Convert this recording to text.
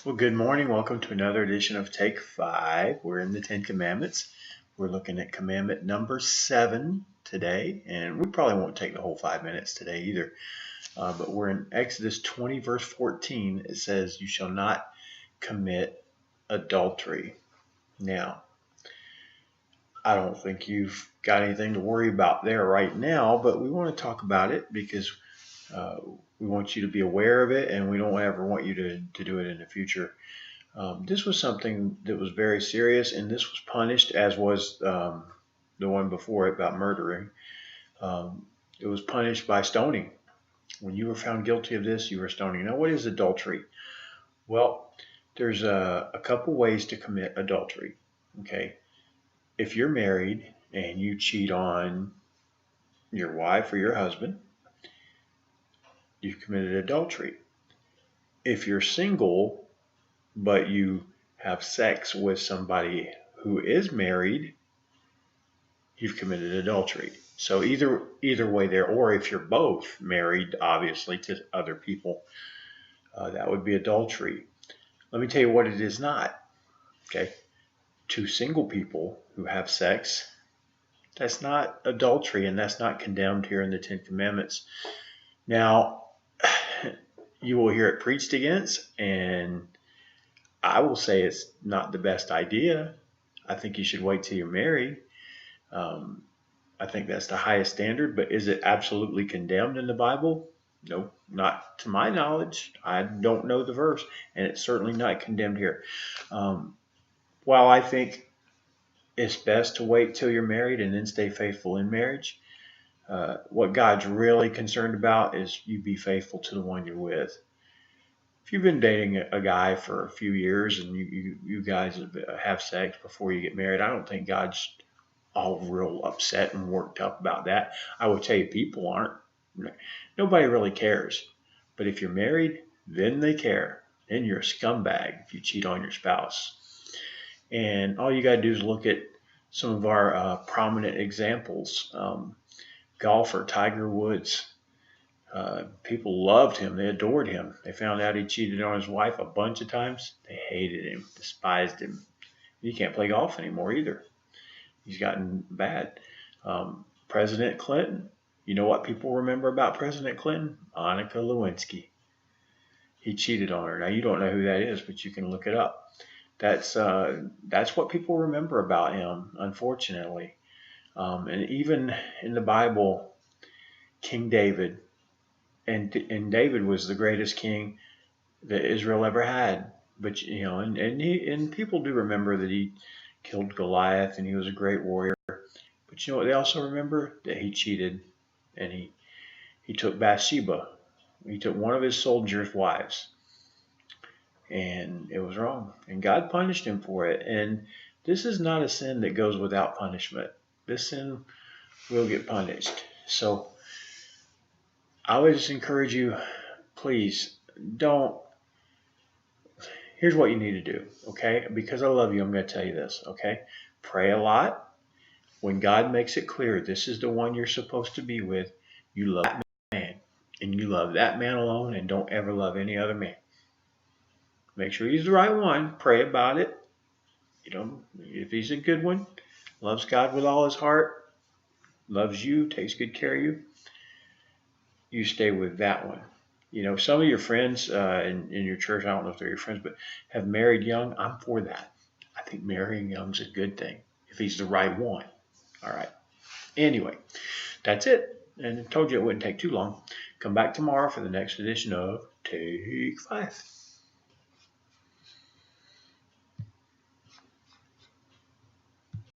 Well, good morning. Welcome to another edition of Take 5. We're in the Ten Commandments. We're looking at commandment number 7 today, and we probably won't take the whole 5 minutes today either. But we're in Exodus 20, verse 14. It says, "You shall not commit adultery." Now, I don't think you've got anything to worry about there right now, but we want to talk about it because we want you to be aware of it, and we don't ever want you to do it in the future. This was something that was very serious, and this was punished, as was the one before it about murdering. It was punished by stoning. When you were found guilty of this, you were stoning. Now, what is adultery? Well, there's a couple ways to commit adultery. Okay, if you're married and you cheat on your wife or your husband, you've committed adultery. If you're single, but you have sex with somebody who is married, you've committed adultery. So either way there, or if you're both married, obviously, to other people, that would be adultery. Let me tell you what it is not. Okay, two single people who have sex, that's not adultery, and that's not condemned here in the Ten Commandments. Now, you will hear it preached against, and I will say it's not the best idea. I think you should wait till you're married. I think that's the highest standard, but is it absolutely condemned in the Bible? No, not to my knowledge. I don't know the verse, and it's certainly not condemned here. While I think it's best to wait till you're married and then stay faithful in marriage, what God's really concerned about is you be faithful to the one you're with. If you've been dating a guy for a few years and you guys have sex before you get married, I don't think God's all real upset and worked up about that. I would tell you people aren't. Nobody really cares. But if you're married, then they care. Then you're a scumbag if you cheat on your spouse. And all you got to do is look at some of our prominent examples. Golfer Tiger Woods. People loved him. They adored him. They found out he cheated on his wife a bunch of times. They hated him, despised him. He can't play golf anymore either. He's gotten bad. President Clinton. You know what people remember about President Clinton? Monica Lewinsky. He cheated on her. Now, you don't know who that is, but you can look it up. That's what people remember about him, unfortunately. And even in the Bible, King David, and David was the greatest king that Israel ever had. But and people do remember that he killed Goliath and he was a great warrior. But you know what they also remember? That he cheated, and he took Bathsheba. He took one of his soldiers' wives, and it was wrong. And God punished him for it. And this is not a sin that goes without punishment. This sin will get punished. So I would just encourage you, please don't. Here's what you need to do, okay? Because I love you, I'm going to tell you this, okay? Pray a lot. When God makes it clear this is the one you're supposed to be with, you love that man, and you love that man alone, and don't ever love any other man. Make sure he's the right one. Pray about it. If he's a good one, loves God with all his heart, loves you, takes good care of you, you stay with that one. Some of your friends in your church, I don't know if they're your friends, but have married young. I'm for that. I think marrying young's a good thing if he's the right one. All right. Anyway, that's it. And I told you it wouldn't take too long. Come back tomorrow for the next edition of Take 5.